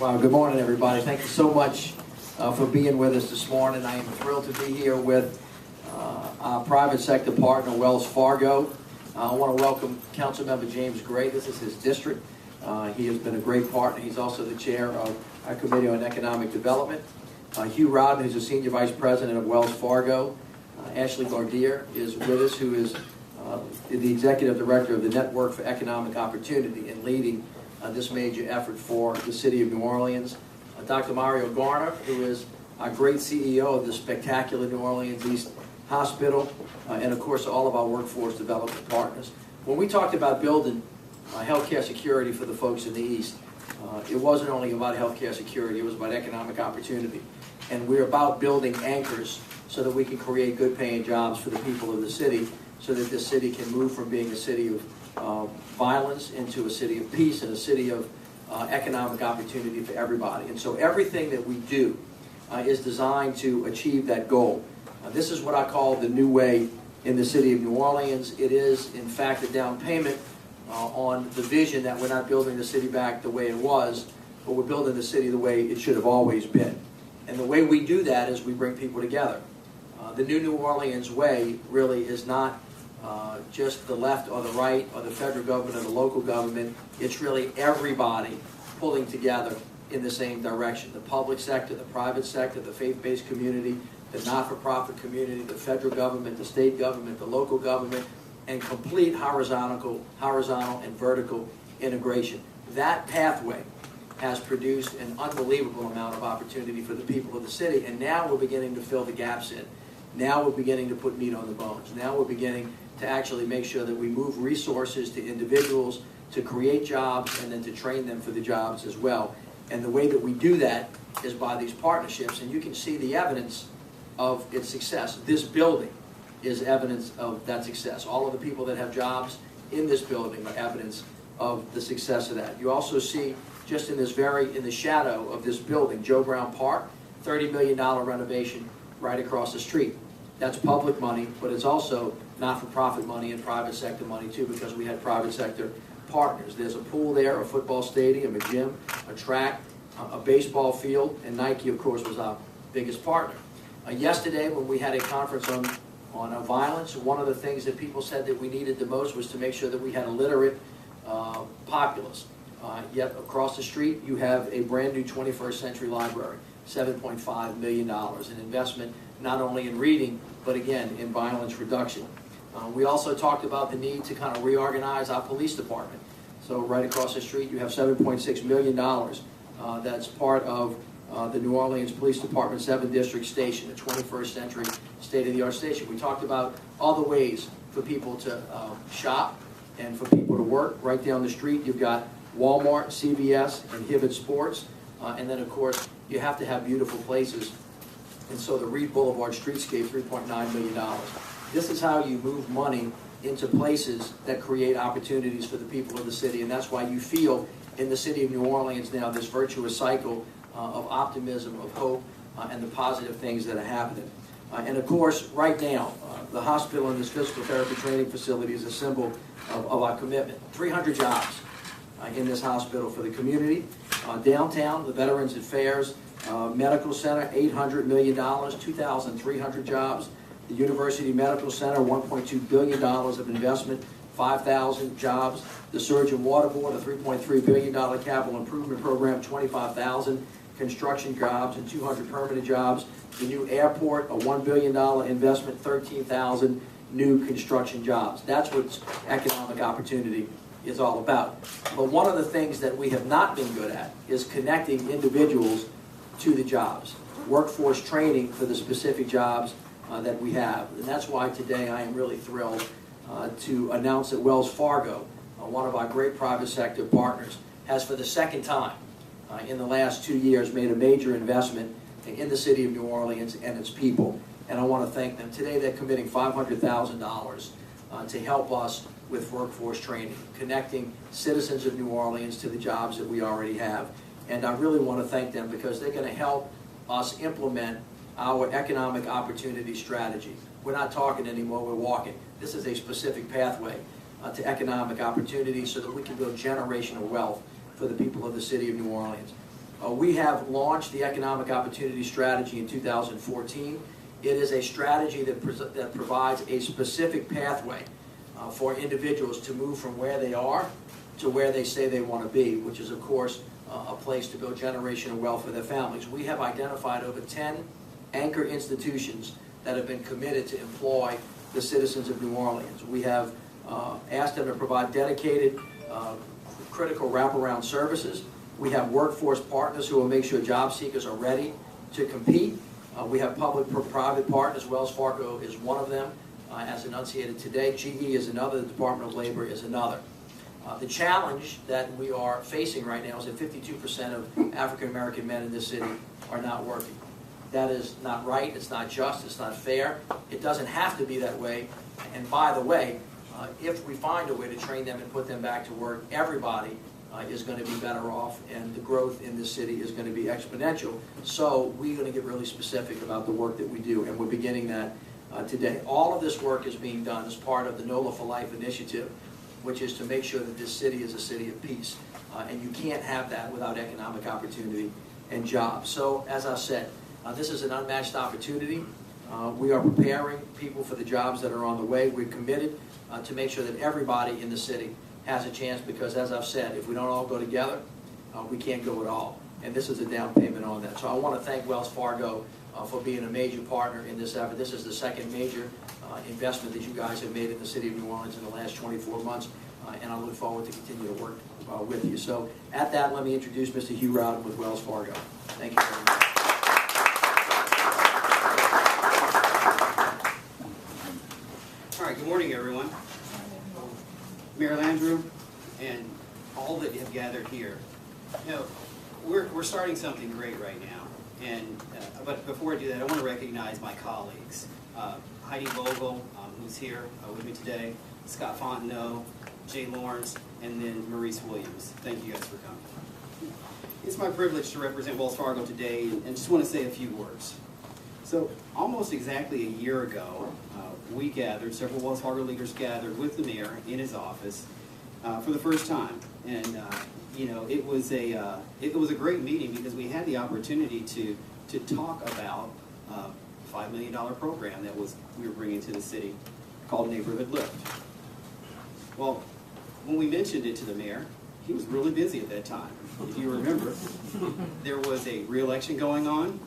Well, good morning, everybody. Thank you so much for being with us this morning. I am thrilled to be here with our private sector partner, Wells Fargo. I want to welcome Councilmember James Gray. This is his district. He has been a great partner. He's also the chair of our Committee on Economic Development. Hugh, Rowden, who's the Senior Vice President of Wells Fargo. Ashley Gardier is with us, who is the Executive Director of the Network for Economic Opportunity and leading this major effort for the city of New Orleans. Dr. Mario Garner, who is our great CEO of the spectacular New Orleans East Hospital, and of course all of our workforce development partners. When we talked about building healthcare security for the folks in the East, it wasn't only about healthcare security, it was about economic opportunity. And we're about building anchors so that we can create good paying jobs for the people of the city, so that this city can move from being a city of violence into a city of peace and a city of economic opportunity for everybody. And so everything that we do is designed to achieve that goal. This is what I call the new way in the city of New Orleans. It is, in fact, a down payment on the vision that we're not building the city back the way it was, but we're building the city the way it should have always been. And the way we do that is we bring people together. The new New Orleans way really is not just the left or the right or the federal government or the local government. It's really everybody pulling together in the same direction. The public sector, the private sector, the faith-based community, the not-for-profit community, the federal government, the state government, the local government, and complete horizontal and vertical integration. That pathway has produced an unbelievable amount of opportunity for the people of the city, and now we're beginning to fill the gaps in. Now we're beginning to put meat on the bones. Now we're beginning to actually make sure that we move resources to individuals to create jobs and then to train them for the jobs as well. And the way that we do that is by these partnerships, and you can see the evidence of its success. This building is evidence of that success. All of the people that have jobs in this building are evidence of the success of that. You also see, just in the shadow of this building, Joe Brown Park, $30 million renovation right across the street. That's public money, but it's also not-for-profit money and private sector money too, because we had private sector partners. There's a pool there, a football stadium, a gym, a track, a baseball field, and Nike, of course, was our biggest partner. Yesterday, when we had a conference on violence, one of the things that people said that we needed the most was to make sure that we had a literate populace. Yet across the street, you have a brand new 21st century library, $7.5 million, an investment not only in reading, but again, in violence reduction. We also talked about the need to kind of reorganize our police department. So right across the street, you have $7.6 million that's part of the New Orleans Police Department 7 District Station, a 21st century state-of-the-art station. We talked about all the ways for people to shop and for people to work. Right down the street, you've got Walmart, CVS, and Hibbett Sports. And then, of course, you have to have beautiful places. And so the Reed Boulevard streetscape, $3.9 million. This is how you move money into places that create opportunities for the people of the city. And that's why you feel in the city of New Orleans now this virtuous cycle of optimism, of hope, and the positive things that are happening. And of course, right now, the hospital and this physical therapy training facility is a symbol of our commitment. 300 jobs in this hospital for the community. Downtown, the Veterans Affairs Medical Center, $800 million, 2,300 jobs. The University Medical Center, $1.2 billion of investment, 5,000 jobs. The Surgeon Water Board, a $3.3 billion capital improvement program, 25,000 construction jobs and 200 permanent jobs. The new airport, a $1 billion investment, 13,000 new construction jobs. That's what economic opportunity is all about. But one of the things that we have not been good at is connecting individuals to the jobs, workforce training for the specific jobs that we have. And that's why today I am really thrilled to announce that Wells Fargo, one of our great private sector partners, has for the second time in the last 2 years made a major investment in the city of New Orleans and its people. And I want to thank them. Today they're committing $500,000 to help us with workforce training, connecting citizens of New Orleans to the jobs that we already have. And I really want to thank them because they're going to help us implement our economic opportunity strategy. We're not talking anymore, we're walking. This is a specific pathway to economic opportunity so that we can build generational wealth for the people of the city of New Orleans. We have launched the Economic Opportunity Strategy in 2014. It is a strategy that provides a specific pathway for individuals to move from where they are to where they say they want to be, which is, of course, a place to build generational wealth for their families. We have identified over 10 anchor institutions that have been committed to employ the citizens of New Orleans. We have asked them to provide dedicated, critical wraparound services. We have workforce partners who will make sure job seekers are ready to compete. We have public-private partners. Wells Fargo is one of them, as enunciated today. GE is another. The Department of Labor is another. The challenge that we are facing right now is that 52% of African-American men in this city are not working. That is not right. It's not just. It's not fair. It doesn't have to be that way. And by the way, if we find a way to train them and put them back to work, everybody is going to be better off, and the growth in this city is going to be exponential. So we're going to get really specific about the work that we do, and we're beginning that today. All of this work is being done as part of the NOLA for Life initiative, which is to make sure that this city is a city of peace. And you can't have that without economic opportunity and jobs. So as I said, this is an unmatched opportunity. We are preparing people for the jobs that are on the way. We're committed to make sure that everybody in the city has a chance, because as I've said, if we don't all go together, we can't go at all. And this is a down payment on that. So I want to thank Wells Fargo for being a major partner in this effort. This is the second major investment that you guys have made in the city of New Orleans in the last 24 months, and I look forward to continue to work with you. So at that, let me introduce Mr. Hugh Rowden with Wells Fargo. Thank you very much. All right, good morning, everyone. Mayor Landrieu and all that have gathered here. You know, we're starting something great right now, and but before I do that, I want to recognize my colleagues. Heidi Vogel, who's here with me today, Scott Fontenot, Jay Lawrence, and then Maurice Williams. Thank you guys for coming. It's my privilege to represent Wells Fargo today, and just want to say a few words. So almost exactly a year ago, we gathered, several Wells Fargo leaders gathered with the mayor in his office for the first time. And you know, it was a great meeting because we had the opportunity to talk about a $5 million program that we were bringing to the city called Neighborhood Lift. Well, when we mentioned it to the mayor, he was really busy at that time. If you remember, there was a re-election going on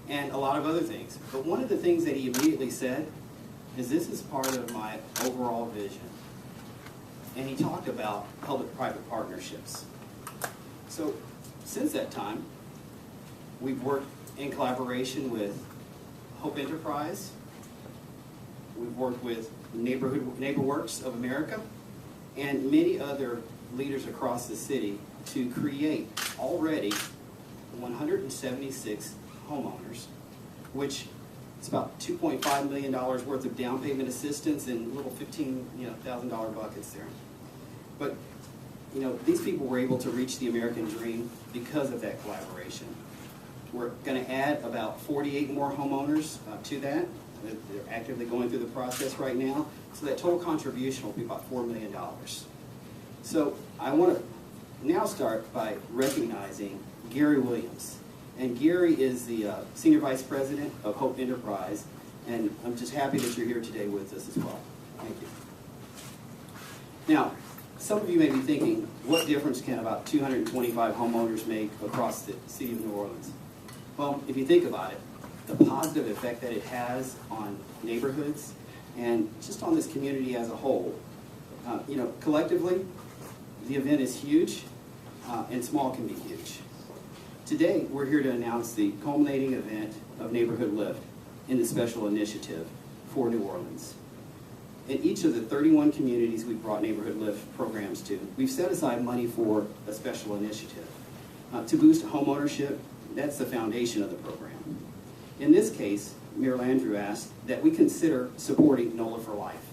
and a lot of other things. But one of the things that he immediately said is, this is part of my overall vision. And he talked about public-private partnerships. So since that time, we've worked in collaboration with Hope Enterprise. We've worked with NeighborWorks of America and many other leaders across the city to create already 176 homeowners, which it's about $2.5 million worth of down payment assistance and little $15,000 buckets there. But you know, these people were able to reach the American dream because of that collaboration. We're going to add about 48 more homeowners to that. They're actively going through the process right now. So that total contribution will be about $4 million. So I want to now start by recognizing Gary Williams. And Gary is the Senior Vice President of Hope Enterprise. And I'm just happy that you're here today with us as well. Thank you. Now, some of you may be thinking, what difference can about 225 homeowners make across the city of New Orleans? Well, if you think about it, the positive effect that it has on neighborhoods and just on this community as a whole, you know, collectively, the event is huge, and small can be huge. Today, we're here to announce the culminating event of Neighborhood Lift in the special initiative for New Orleans. In each of the 31 communities we've brought Neighborhood Lift programs to, we've set aside money for a special initiative. To boost home ownership, that's the foundation of the program. In this case, Mayor Landrieu asked that we consider supporting NOLA for Life.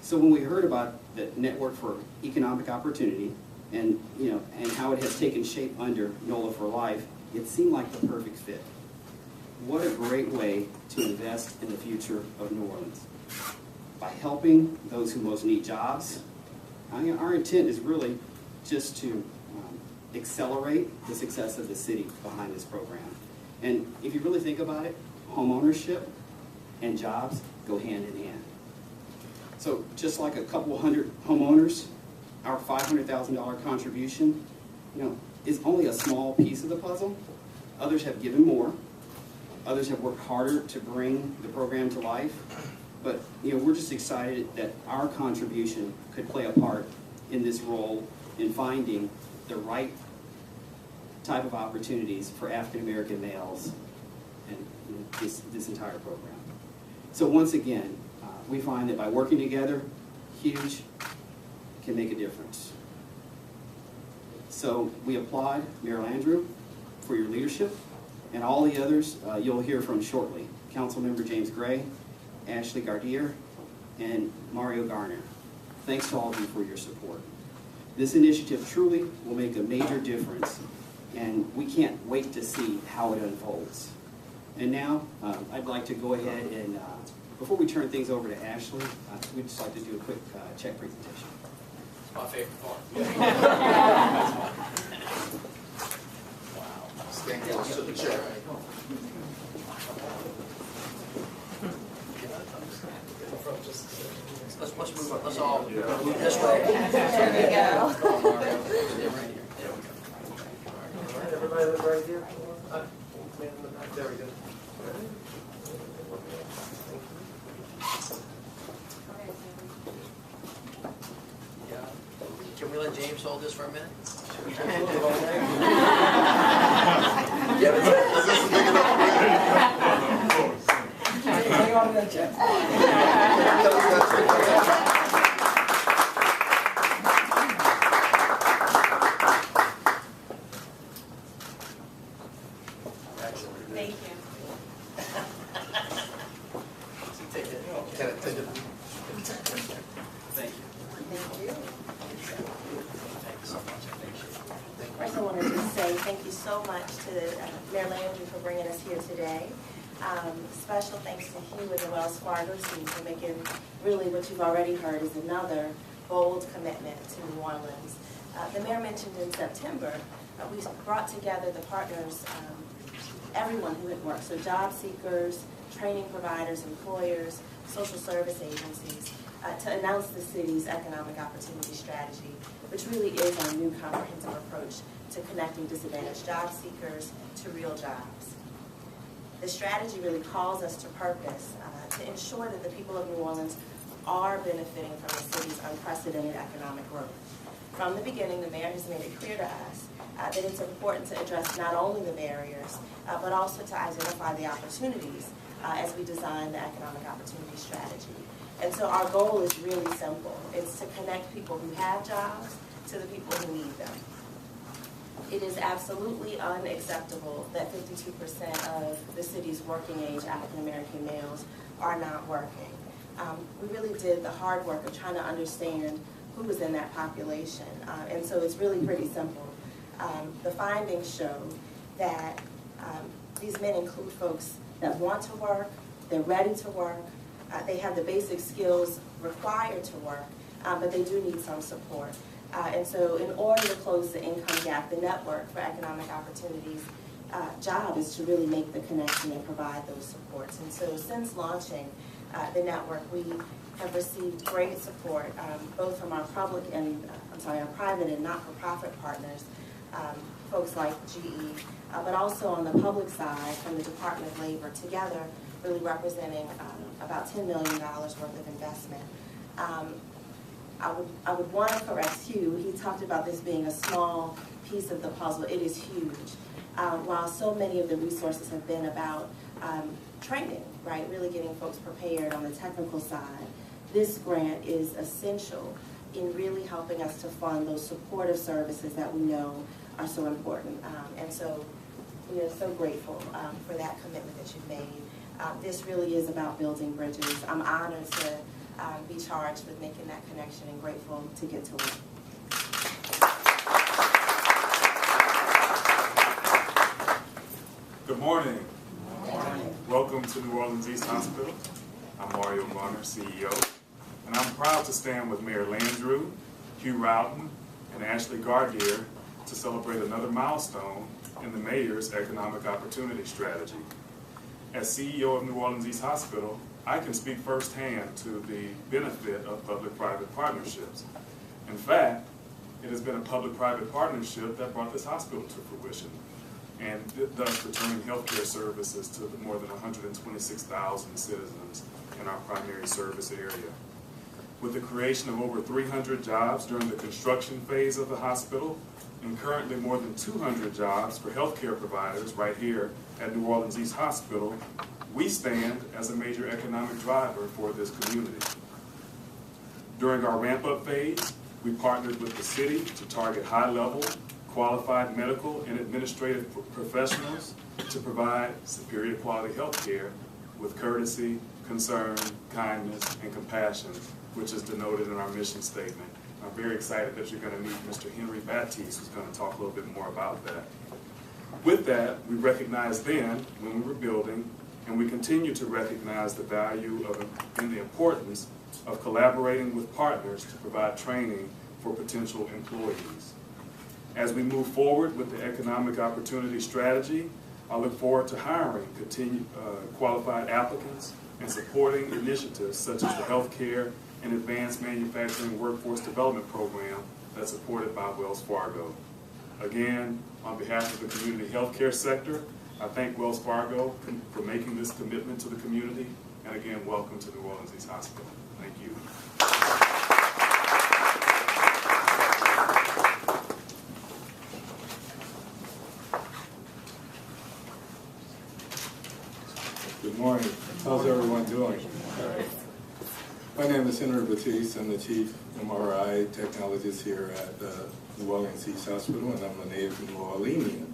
So when we heard about the Network for Economic Opportunity and, you know, and how it has taken shape under NOLA for Life, it seemed like the perfect fit. What a great way to invest in the future of New Orleans. By helping those who most need jobs, our intent is really just to accelerate the success of the city behind this program. And if you really think about it, home ownership and jobs go hand in hand. So just like a couple hundred homeowners, our $500,000 contribution, is only a small piece of the puzzle. Others have given more. Others have worked harder to bring the program to life. But we're just excited that our contribution could play a part in this role in finding the right type of opportunities for African American males and this entire program. So once again, we find that by working together, Hugh can make a difference. So we applaud Mayor Landrieu for your leadership, and all the others you'll hear from shortly. Councilmember James Gray, Ashley Gardier, and Mario Garner. Thanks to all of you for your support. This initiative truly will make a major difference, and we can't wait to see how it unfolds. And now, I'd like to go ahead and, before we turn things over to Ashley, we'd just like to do a quick check presentation. It's my favorite part. Wow. Stand close to the chair. Let's move on. Let's all move this way. There we go. Come on, Mario. Stay right here. There we go. Everybody look right here. There we go. Yeah. Can we let James hold this for a minute? Hang on to that check. Thank you. Take it. Thank you. Thank you. Thank you so much. I appreciate it. First, I wanted to say thank you so much to Mayor Landrieu for bringing us here today. Special thanks to Hugh and the Wells Fargo team for making really what you've already heard is another bold commitment to New Orleans. The mayor mentioned in September, we brought together the partners, everyone who had worked, so job seekers, training providers, employers, social service agencies, to announce the city's economic opportunity strategy, which really is our new comprehensive approach to connecting disadvantaged job seekers to real jobs. The strategy really calls us to purpose to ensure that the people of New Orleans are benefiting from the city's unprecedented economic growth. From the beginning, the mayor has made it clear to us that it's important to address not only the barriers, but also to identify the opportunities as we design the economic opportunity strategy. And so our goal is really simple. It's to connect people who have jobs to the people who need them. It is absolutely unacceptable that 52% of the city's working age African American males are not working. We really did the hard work of trying to understand who was in that population. And so it's really pretty simple. The findings show that these men include folks that want to work, they're ready to work, they have the basic skills required to work, but they do need some support. And so in order to close the income gap, the network for economic opportunities job is to really make the connection and provide those supports. And so since launching the network, we have received great support, both from our public and, our private and not-for-profit partners, folks like GE, but also on the public side from the Department of Labor, together really representing about $10 million worth of investment. I would want to correct Hugh. He talked about this being a small piece of the puzzle. It is huge. While so many of the resources have been about training, right, really getting folks prepared on the technical side, this grant is essential in really helping us to fund those supportive services that we know are so important. And so we are so grateful for that commitment that you've made. This really is about building bridges. I'm honored to be charged with making that connection and grateful to get to it. Good morning. Good morning. Welcome to New Orleans East Hospital. I'm Mario Garner, CEO, and I'm proud to stand with Mayor Landrieu, Hugh Rowden, and Ashley Gardier to celebrate another milestone in the mayor's economic opportunity strategy. As CEO of New Orleans East Hospital, I can speak firsthand to the benefit of public-private partnerships. In fact, it has been a public-private partnership that brought this hospital to fruition, and thus returning healthcare services to the more than 126,000 citizens in our primary service area. With the creation of over 300 jobs during the construction phase of the hospital, and currently more than 200 jobs for healthcare providers right here at New Orleans East Hospital, we stand as a major economic driver for this community. During our ramp-up phase, we partnered with the city to target high-level, qualified medical and administrative professionals to provide superior quality health care with courtesy, concern, kindness, and compassion, which is denoted in our mission statement. I'm very excited that you're going to meet Mr. Henry Baptiste, who's going to talk a little bit more about that. With that, we recognized then, when we were building, and we continue to recognize the value of and the importance of collaborating with partners to provide training for potential employees. As we move forward with the economic opportunity strategy, I look forward to hiring qualified applicants and supporting initiatives such as the Healthcare and Advanced Manufacturing Workforce Development Program that's supported by Wells Fargo. Again, on behalf of the community healthcare sector, I thank Wells Fargo for making this commitment to the community, and again, welcome to New Orleans East Hospital. Thank you. Good morning. How's everyone doing? My name is Henry Baptiste. I'm the Chief MRI Technologist here at New Orleans East Hospital, and I'm a native New Orleanian.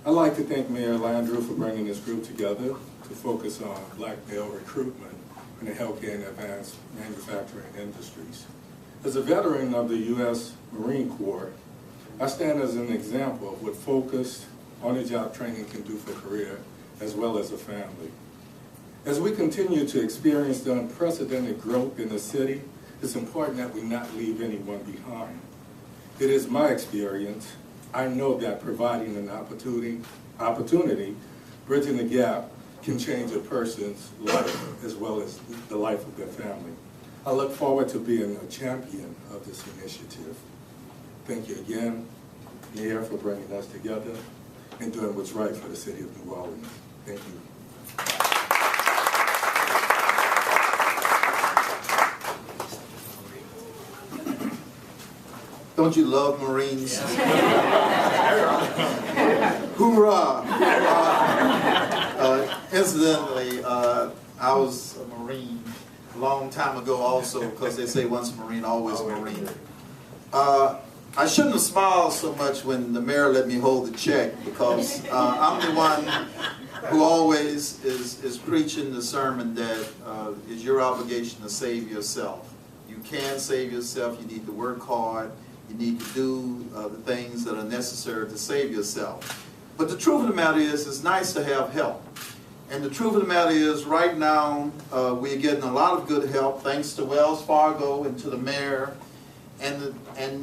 I'd like to thank Mayor Landrieu for bringing this group together to focus on black male recruitment in the healthcare and advanced manufacturing industries. As a veteran of the U.S. Marine Corps, I stand as an example of what focused on-the-job training can do for a career as well as a family. As we continue to experience the unprecedented growth in the city, it's important that we not leave anyone behind. It is my experience, I know that providing an opportunity, bridging the gap, can change a person's life as well as the life of their family. I look forward to being a champion of this initiative. Thank you again, Mayor, for bringing us together and doing what's right for the city of New Orleans. Thank you. Don't you love Marines? Hoorah! Incidentally, I was a Marine a long time ago also, because they say once a Marine, always a Marine. I shouldn't have smiled so much when the mayor let me hold the check, because I'm the one who always is preaching the sermon that is your obligation to save yourself. You can save yourself. You need to work hard. You need to do the things that are necessary to save yourself. But the truth of the matter is, it's nice to have help. And the truth of the matter is, right now, we're getting a lot of good help, thanks to Wells Fargo and to the mayor. And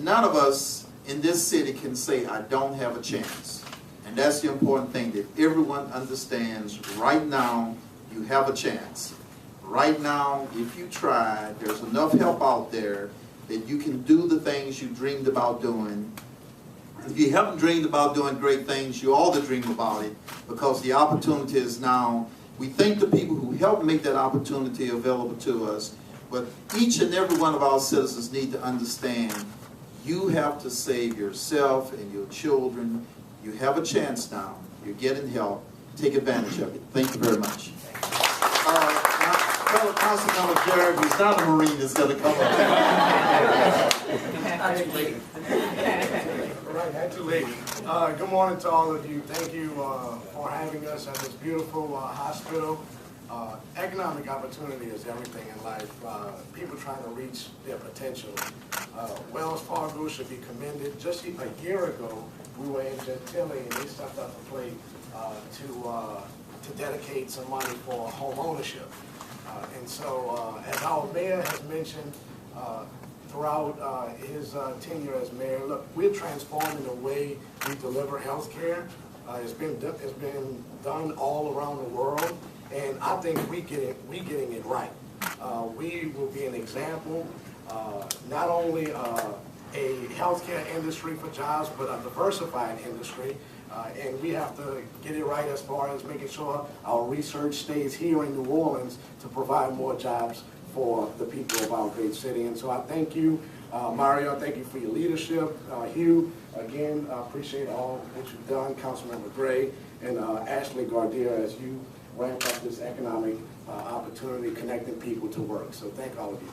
none of us in this city can say, I don't have a chance. And that's the important thing, that everyone understands right now you have a chance. Right now, if you try, there's enough help out there that you can do the things you dreamed about doing. If you haven't dreamed about doing great things, you ought to dream about it, because the opportunity is now. We thank the people who helped make that opportunity available to us, but each and every one of our citizens need to understand you have to save yourself and your children. You have a chance now. You're getting help. Take advantage of it. Thank you very much. My fellow Councilmember Jared, who's not a Marine, is going to come up. Right, too late. Good morning to all of you. Thank you for having us at this beautiful hospital. Economic opportunity is everything in life. People trying to reach their potential. Wells Fargo should be commended. Just a year ago, we were in Gentilly, and they stepped up the plate to dedicate some money for home ownership. And so, as our mayor has mentioned, throughout his tenure as mayor. Look, we're transforming the way we deliver health care. It's been done all around the world, and I think we getting it right. We will be an example, not only a healthcare industry for jobs, but a diversified industry. And we have to get it right as far as making sure our research stays here in New Orleans to provide more jobs for the people of our great city. And so I thank you, Mario, thank you for your leadership. Hugh, again, I appreciate all that you've done, Councilmember Gray, and Ashley Gardia, as you ramp up this economic opportunity, connecting people to work. So thank all of you.